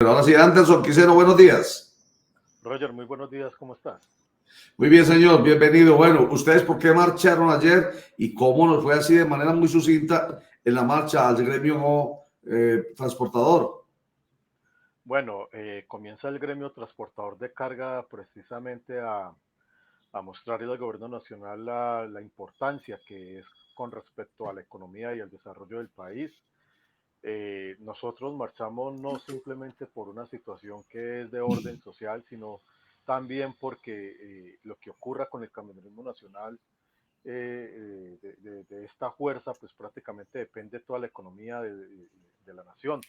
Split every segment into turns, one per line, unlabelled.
Pero ahora sí, Anderson Quiseno, buenos días.
Roger, muy buenos días, ¿cómo estás?
Muy bien, señor, bienvenido. Bueno, ¿ustedes por qué marcharon ayer y cómo nos fue así de manera muy sucinta en la marcha al gremio transportador?
Bueno, comienza el gremio transportador de carga precisamente a mostrarle al gobierno nacional la importancia que es con respecto a la economía y el desarrollo del país. Nosotros marchamos no simplemente por una situación que es de orden social, sino también porque lo que ocurra con el camionerismo nacional de esta fuerza, pues prácticamente depende toda la economía de la nación.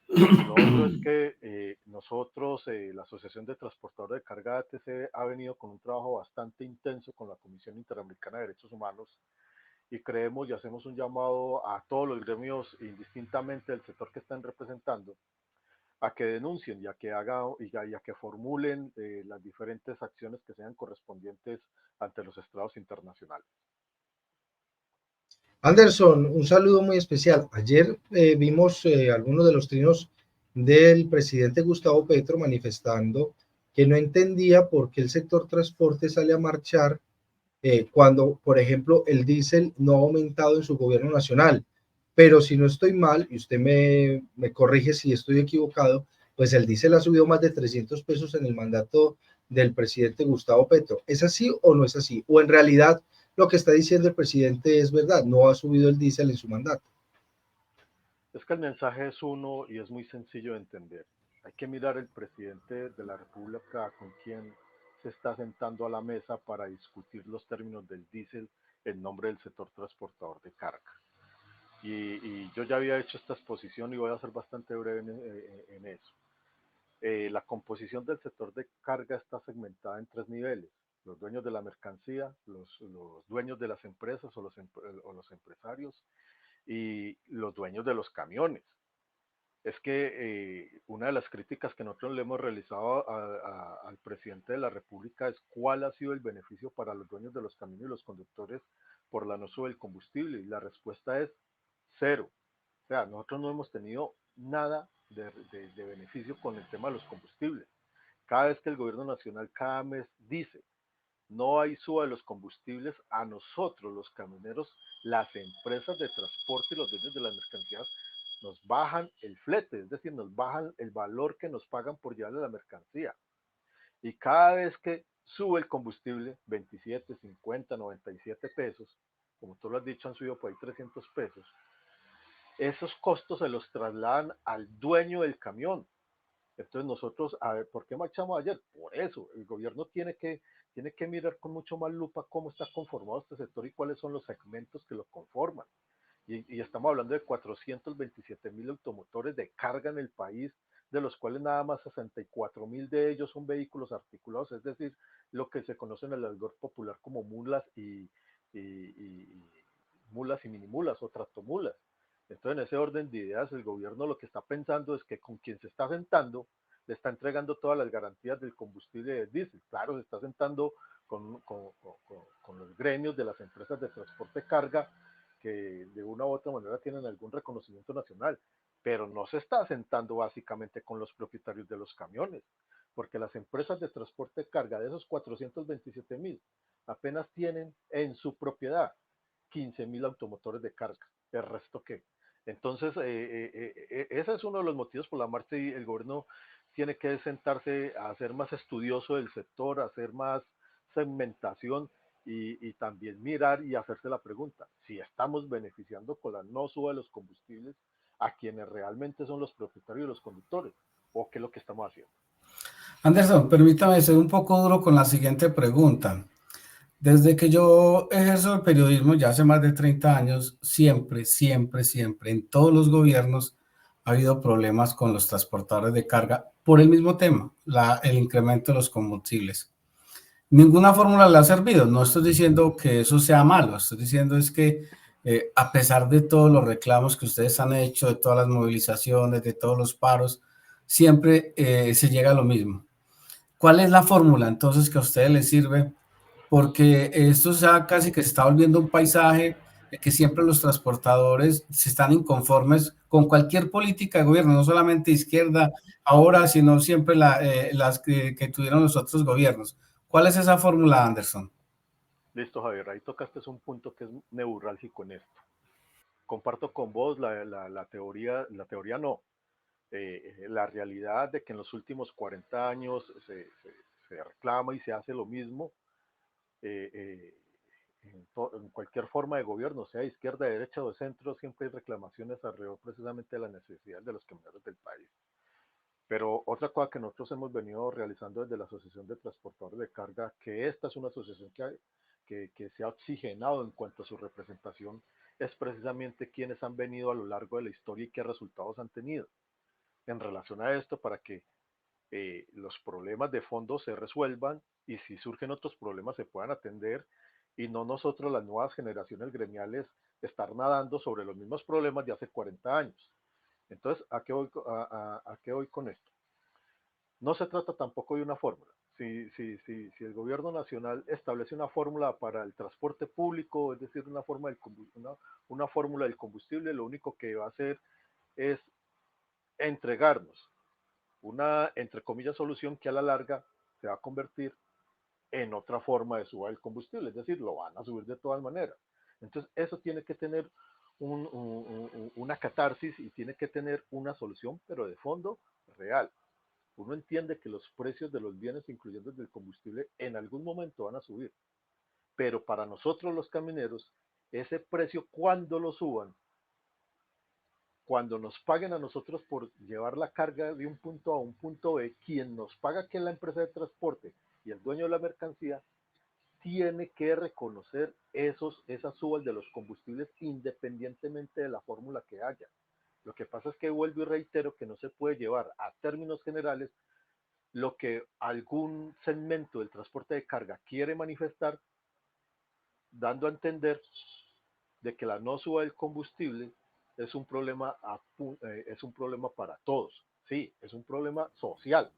Y lo otro es que nosotros, la Asociación de Transportadores de Carga ATC, ha venido con un trabajo bastante intenso con la Comisión Interamericana de Derechos Humanos y creemos y hacemos un llamado a todos los gremios, indistintamente del sector que están representando, a que denuncien y a que hagan y a que formulen las diferentes acciones que sean correspondientes ante los estrados internacionales.
Anderson, un saludo muy especial. Ayer vimos algunos de los trinos del presidente Gustavo Petro manifestando que no entendía por qué el sector transporte sale a marchar cuando, por ejemplo, el diésel no ha aumentado en su gobierno nacional. Pero si no estoy mal, y usted me corrige si estoy equivocado, pues el diésel ha subido más de 300 pesos en el mandato del presidente Gustavo Petro. ¿Es así o no es así? ¿O en realidad lo que está diciendo el presidente es verdad, no ha subido el diésel en su mandato?
Es que el mensaje es uno y es muy sencillo de entender. Hay que mirar el presidente de la República con quien se está sentando a la mesa para discutir los términos del diésel en nombre del sector transportador de carga. Y yo ya había hecho esta exposición y voy a ser bastante breve en eso. La composición del sector de carga está segmentada en tres niveles: los dueños de la mercancía, los dueños de las empresas o los empresarios y los dueños de los camiones. Es que una de las críticas que nosotros le hemos realizado al presidente de la República es cuál ha sido el beneficio para los dueños de los camiones y los conductores por la no sube del combustible, y la respuesta es cero. O sea, nosotros no hemos tenido nada de beneficio con el tema de los combustibles. Cada vez que el gobierno nacional cada mes dice no hay suba de los combustibles, a nosotros los camioneros, las empresas de transporte y los dueños de las mercancías nos bajan el flete, es decir, nos bajan el valor que nos pagan por llevarle la mercancía. Y cada vez que sube el combustible, 27, 50, 97 pesos, como tú lo has dicho, han subido por ahí 300 pesos, esos costos se los trasladan al dueño del camión. Entonces nosotros, a ver, ¿por qué marchamos ayer? Por eso, el gobierno tiene que mirar con mucho más lupa cómo está conformado este sector y cuáles son los segmentos que lo conforman. Y estamos hablando de 427.000 automotores de carga en el país, de los cuales nada más 64.000 de ellos son vehículos articulados, es decir, lo que se conoce en el argot popular como mulas y mulas y minimulas o tractomulas. Entonces, en ese orden de ideas, el gobierno lo que está pensando es que con quien se está sentando le está entregando todas las garantías del combustible del diésel. Claro, se está sentando con los gremios de las empresas de transporte carga que de una u otra manera tienen algún reconocimiento nacional, pero no se está sentando básicamente con los propietarios de los camiones, porque las empresas de transporte carga de esos 427.000 apenas tienen en su propiedad 15.000 automotores de carga. ¿El resto qué? Entonces, ese es uno de los motivos por la marcha, y el gobierno tiene que sentarse a ser más estudioso del sector, a hacer más segmentación y también mirar y hacerse la pregunta, si estamos beneficiando con la no suba de los combustibles a quienes realmente son los propietarios y los conductores, o qué es lo que estamos haciendo.
Anderson, permítame ser un poco duro con la siguiente pregunta. Desde que yo ejerzo el periodismo ya hace más de 30 años, siempre, en todos los gobiernos ha habido problemas con los transportadores de carga por el mismo tema, el incremento de los combustibles. Ninguna fórmula le ha servido. No estoy diciendo que eso sea malo, estoy diciendo es que a pesar de todos los reclamos que ustedes han hecho, de todas las movilizaciones, de todos los paros, siempre se llega a lo mismo. ¿Cuál es la fórmula entonces que a ustedes les sirve? Porque esto ya casi que se está volviendo un paisaje que siempre los transportadores se están inconformes con cualquier política de gobierno, no solamente izquierda ahora, sino siempre las que tuvieron los otros gobiernos. ¿Cuál es esa fórmula, Anderson?
Listo, Javier, ahí tocaste un punto que es neurálgico en esto. Comparto con vos la teoría no, la realidad de que en los últimos 40 años se reclama y se hace lo mismo eh, eh, en cualquier forma de gobierno, sea de izquierda, de derecha o de centro, siempre hay reclamaciones alrededor precisamente de la necesidad de los camioneros del país. Pero otra cosa que nosotros hemos venido realizando desde la Asociación de Transportadores de Carga, que esta es una asociación que se ha oxigenado en cuanto a su representación, es precisamente quienes han venido a lo largo de la historia y qué resultados han tenido en relación a esto para que los problemas de fondo se resuelvan y si surgen otros problemas se puedan atender y no nosotros, las nuevas generaciones gremiales, estar nadando sobre los mismos problemas de hace 40 años. Entonces, ¿a qué voy con esto? No se trata tampoco de una fórmula. Si el gobierno nacional establece una fórmula para el transporte público, es decir, una fórmula del combustible, lo único que va a hacer es entregarnos una, entre comillas, solución que a la larga se va a convertir en otra forma de subir el combustible, es decir, lo van a subir de todas maneras. Entonces, eso tiene que tener una catarsis y tiene que tener una solución, pero de fondo real. Uno entiende que los precios de los bienes, incluyendo el del combustible, en algún momento van a subir. Pero para nosotros los camioneros, ese precio, cuando lo suban, cuando nos paguen a nosotros por llevar la carga de un punto A a un punto B, quien nos paga, que es la empresa de transporte y el dueño de la mercancía, tiene que reconocer esas subas de los combustibles independientemente de la fórmula que haya. Lo que pasa es que vuelvo y reitero que no se puede llevar a términos generales lo que algún segmento del transporte de carga quiere manifestar, dando a entender de que la no suba del combustible es un problema, es un problema para todos. Sí, es un problema social,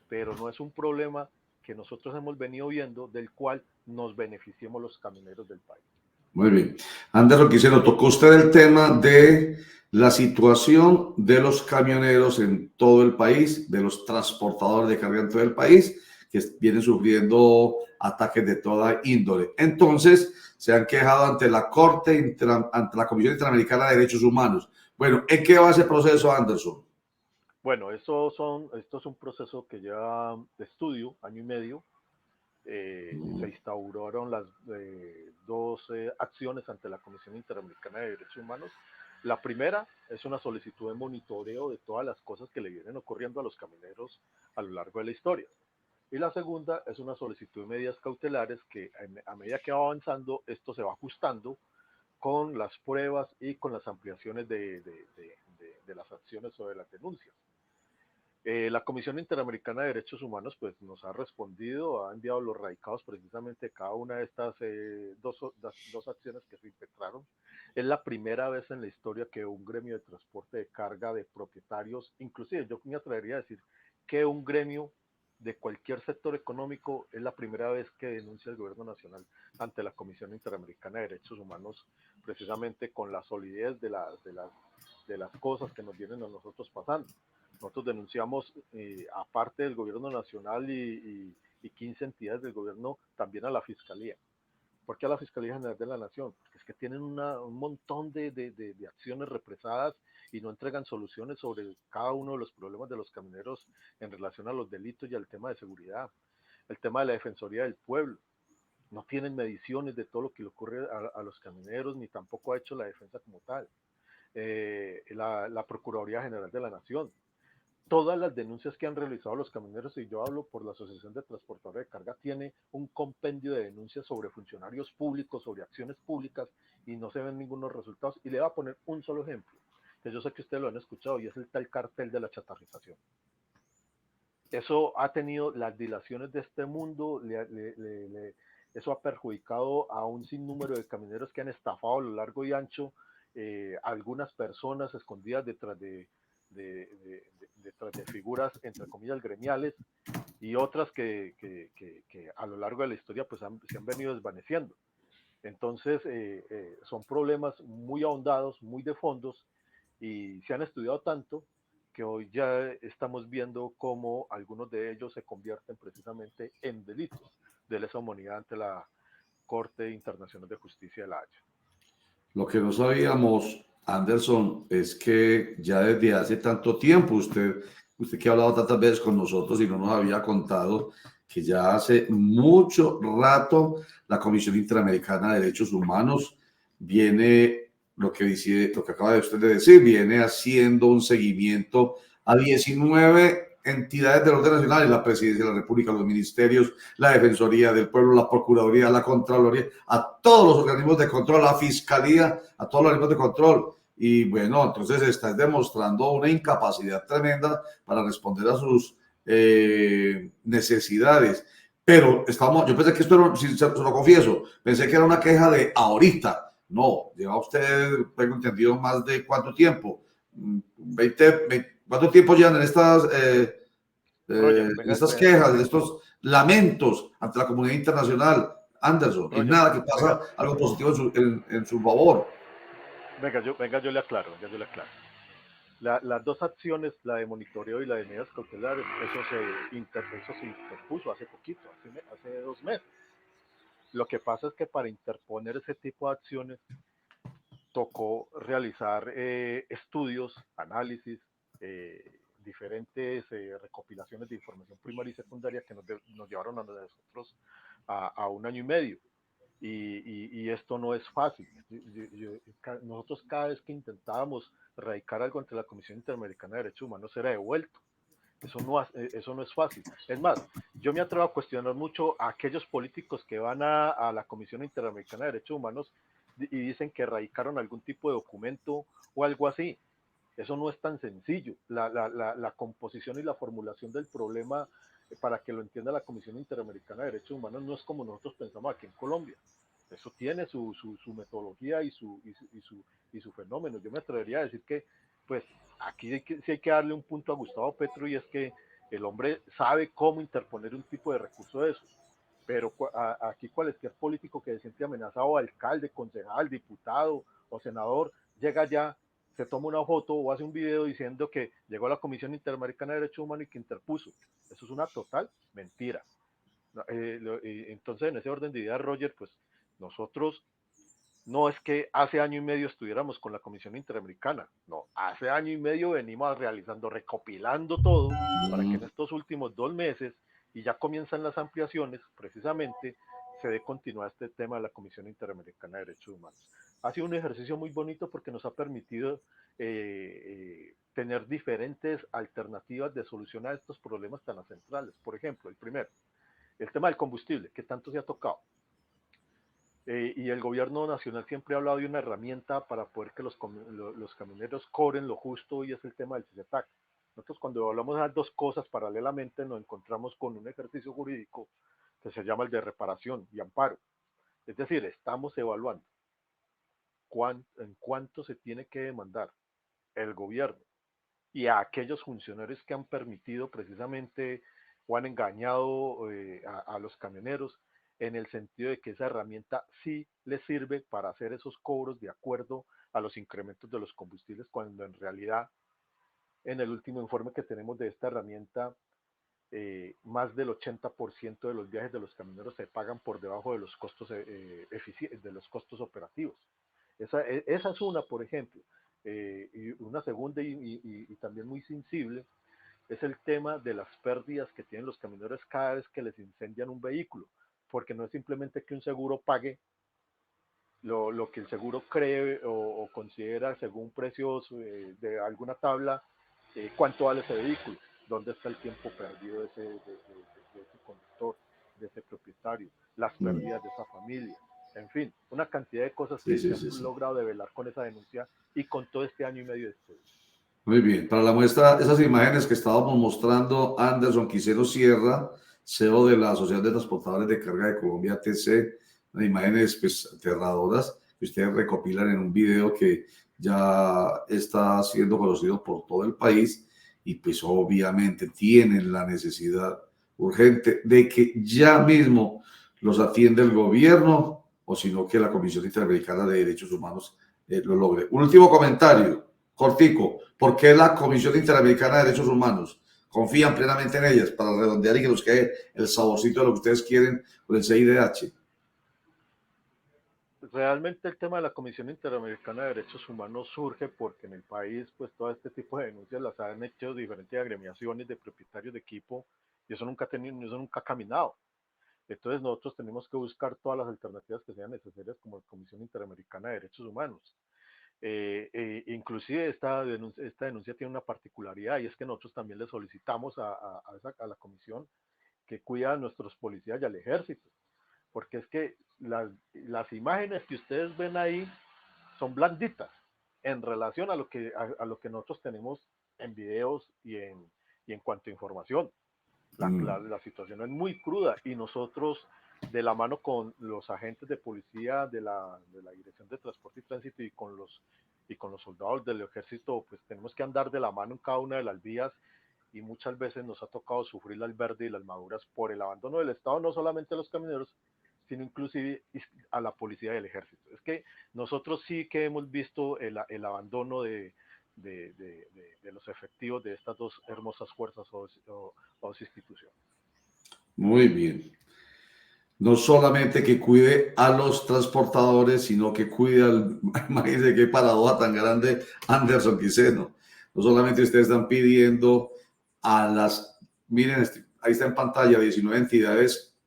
pero no es un problema que nosotros hemos venido viendo del cual nos beneficiemos los camioneros del país.
Muy bien. Anderson Quiseno, tocó usted el tema de la situación de los camioneros en todo el país, de los transportadores de carga en todo el país, que vienen sufriendo ataques de toda índole. Entonces, se han quejado ante la Corte, ante la Comisión Interamericana de Derechos Humanos. Bueno, ¿en qué va ese proceso, Anderson?
Bueno, esto es un proceso que lleva de estudio, año y medio. Se instauraron las dos acciones ante la Comisión Interamericana de Derechos Humanos. La primera es una solicitud de monitoreo de todas las cosas que le vienen ocurriendo a los camioneros a lo largo de la historia. Y la segunda es una solicitud de medidas cautelares que a medida que va avanzando, esto se va ajustando con las pruebas y con las ampliaciones de las acciones sobre las denuncias. La Comisión Interamericana de Derechos Humanos pues nos ha respondido, ha enviado los radicados precisamente de cada una de estas dos acciones que se impetraron. Es la primera vez en la historia que un gremio de transporte de carga de propietarios, inclusive yo me atrevería a decir que un gremio de cualquier sector económico, es la primera vez que denuncia el gobierno nacional ante la Comisión Interamericana de Derechos Humanos, precisamente con la solidez de las cosas que nos vienen a nosotros pasando. Nosotros denunciamos, aparte del gobierno nacional y 15 entidades del gobierno, también a la Fiscalía. ¿Por qué a la Fiscalía General de la Nación? Porque es que tienen un montón de acciones represadas y no entregan soluciones sobre cada uno de los problemas de los camioneros en relación a los delitos y al tema de seguridad. El tema de la Defensoría del Pueblo. No tienen mediciones de todo lo que le ocurre a los camioneros, ni tampoco ha hecho la defensa como tal. La Procuraduría General de la Nación. Todas las denuncias que han realizado los camioneros, y yo hablo por la Asociación de Transportadores de Carga, tiene un compendio de denuncias sobre funcionarios públicos, sobre acciones públicas, y no se ven ningunos resultados. Y le voy a poner un solo ejemplo, que yo sé que ustedes lo han escuchado, y es el tal cartel de la chatarrización. Eso ha tenido las dilaciones de este mundo, eso ha perjudicado a un sinnúmero de camioneros que han estafado a lo largo y ancho, algunas personas escondidas detrás de figuras, entre comillas, gremiales, y otras que a lo largo de la historia pues se han venido desvaneciendo. Entonces, son problemas muy ahondados, muy de fondos, y se han estudiado tanto que hoy ya estamos viendo cómo algunos de ellos se convierten precisamente en delitos de lesa humanidad ante la Corte Internacional de Justicia de la Haya.
Lo que no sabíamos, Anderson, es que ya desde hace tanto tiempo, usted que ha hablado tantas veces con nosotros y no nos había contado que ya hace mucho rato la Comisión Interamericana de Derechos Humanos viene, lo que acaba de usted de decir, viene haciendo un seguimiento a 19 entidades del orden nacional, la Presidencia de la República, los ministerios, la Defensoría del Pueblo, la Procuraduría, la Contraloría, a todos los organismos de control, la Fiscalía, a todos los organismos de control. Y bueno, entonces está demostrando una incapacidad tremenda para responder a sus necesidades. Pero yo pensé que esto era, si se lo confieso, pensé que era una queja de ahorita. No, lleva usted, tengo entendido, más de ¿cuánto tiempo? 20 ¿Cuánto tiempo llevan en estas quejas, en estos lamentos ante la comunidad internacional, Anderson? Y nada que pasa algo positivo en su favor.
Venga, yo le aclaro. Las dos acciones, la de monitoreo y la de medidas cautelares, eso se interpuso hace poquito, hace 2 meses. Lo que pasa es que para interponer ese tipo de acciones tocó realizar estudios, análisis, diferentes recopilaciones de información primaria y secundaria que nos llevaron a nosotros a 1 año y medio. Y esto no es fácil. Nosotros cada vez que intentábamos radicar algo ante la Comisión Interamericana de Derechos Humanos era devuelto. Eso no es fácil. Es más, yo me atrevo a cuestionar mucho a aquellos políticos que van a la Comisión Interamericana de Derechos Humanos y dicen que radicaron algún tipo de documento o algo así. Eso no es tan sencillo. La composición y la formulación del problema, para que lo entienda la Comisión Interamericana de Derechos Humanos, no es como nosotros pensamos aquí en Colombia. Eso tiene su metodología y su fenómeno. Yo me atrevería a decir que, pues, aquí sí hay que darle un punto a Gustavo Petro, y es que el hombre sabe cómo interponer un tipo de recurso de esos. Pero aquí cualquier político que se siente amenazado, alcalde, concejal, diputado o senador, llega allá, se toma una foto o hace un video diciendo que llegó a la Comisión Interamericana de Derechos Humanos y que interpuso. Eso es una total mentira. Entonces, en ese orden de ideas, Roger, pues nosotros no es que hace 1 año y medio estuviéramos con la Comisión Interamericana, no, hace 1 año y medio venimos recopilando todo para que en estos últimos 2 meses, y ya comienzan las ampliaciones, precisamente se dé continuidad a este tema de la Comisión Interamericana de Derechos Humanos. Ha sido un ejercicio muy bonito porque nos ha permitido tener diferentes alternativas de solución a estos problemas tan centrales. Por ejemplo, el primero, el tema del combustible, que tanto se ha tocado. Y el gobierno nacional siempre ha hablado de una herramienta para poder que los camioneros cobren lo justo, y es el tema del CICETAC. Nosotros, cuando hablamos de las dos cosas paralelamente, nos encontramos con un ejercicio jurídico que se llama el de reparación y amparo. Es decir, estamos evaluando en cuánto se tiene que demandar el gobierno y a aquellos funcionarios que han permitido precisamente o han engañado a los camioneros, en el sentido de que esa herramienta sí les sirve para hacer esos cobros de acuerdo a los incrementos de los combustibles, cuando en realidad, en el último informe que tenemos de esta herramienta, más del 80% de los viajes de los camioneros se pagan por debajo de los costos operativos. Esa es una, por ejemplo. Y una segunda y también muy sensible es el tema de las pérdidas que tienen los camioneros cada vez que les incendian un vehículo, porque no es simplemente que un seguro pague lo que el seguro cree o considera según precios de alguna tabla, cuánto vale ese vehículo, dónde está el tiempo perdido de ese conductor, de ese propietario, las pérdidas de esa familia, en fin, una cantidad de cosas que se han logrado develar con esa denuncia y con todo este 1 año y medio de estudio.
Muy bien, para la muestra, esas imágenes que estábamos mostrando, Anderson Quisero Sierra, CEO de la Asociación de Transportadores de Carga de Colombia, ATC, imágenes pues aterradoras que ustedes recopilan en un video que ya está siendo conocido por todo el país, y pues obviamente tienen la necesidad urgente de que ya mismo los atienda el gobierno, o sino que la Comisión Interamericana de Derechos Humanos lo logre. Un último comentario, cortico. ¿Por qué la Comisión Interamericana de Derechos Humanos? ¿Confían plenamente en ellas para redondear y que nos quede el saborcito de lo que ustedes quieren con el CIDH?
Realmente el tema de la Comisión Interamericana de Derechos Humanos surge porque en el país, pues todo este tipo de denuncias las han hecho diferentes agremiaciones de propietarios de equipo y eso eso nunca ha caminado. Entonces nosotros tenemos que buscar todas las alternativas que sean necesarias como la Comisión Interamericana de Derechos Humanos. Inclusive esta denuncia tiene una particularidad y es que nosotros también le solicitamos a la comisión que cuida a nuestros policías y al ejército, porque es que las imágenes que ustedes ven ahí son blanditas en relación a lo que nosotros tenemos en videos y en cuanto a información. La situación es muy cruda y nosotros, de la mano con los agentes de policía de la Dirección de Transporte y Tránsito y con los soldados del ejército, pues tenemos que andar de la mano en cada una de las vías y muchas veces nos ha tocado sufrir las verdes y las maduras por el abandono del Estado, no solamente a los camioneros, sino inclusive a la policía y el ejército. Es que nosotros sí que hemos visto el abandono de los efectivos de estas dos hermosas fuerzas o instituciones.
Muy bien. No solamente que cuide a los transportadores, sino que cuide al... Imagínense qué paradoja tan grande, Anderson Quiseno. No solamente ustedes están pidiendo a las... Miren, ahí está en pantalla, 19 entidades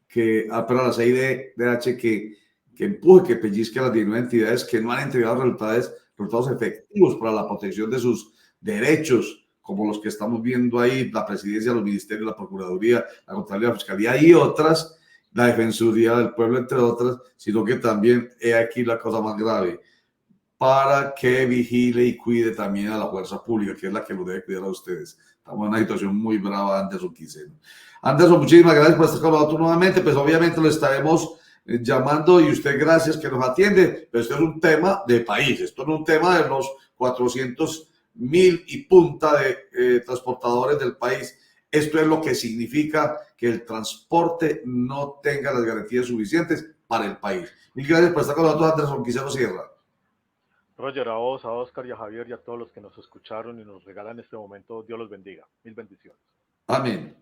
que... pero a la CIDH que empuje, que pellizque a las 19 entidades que no han entregado resultados efectivos para la protección de sus derechos, como los que estamos viendo ahí, la presidencia, los ministerios, la procuraduría, la contraloría, la fiscalía y otras, la Defensoría del Pueblo, entre otras, sino que también he aquí la cosa más grave, para que vigile y cuide también a la fuerza pública, que es la que lo debe cuidar a ustedes. Estamos en una situación muy brava, Anderson Quiseno. Anderson, muchísimas gracias por estar con nosotros nuevamente, pues obviamente lo estaremos llamando y usted gracias que nos atiende, pero esto es un tema de país, esto no es un tema de los 400.000 y punta de transportadores del país. Esto es lo que significa que el transporte no tenga las garantías suficientes para el país. Mil gracias por estar con nosotros, Anderson Quiseno Sierra.
Roger, a vos, a Oscar y a Javier y a todos los que nos escucharon y nos regalan este momento, Dios los bendiga. Mil bendiciones.
Amén.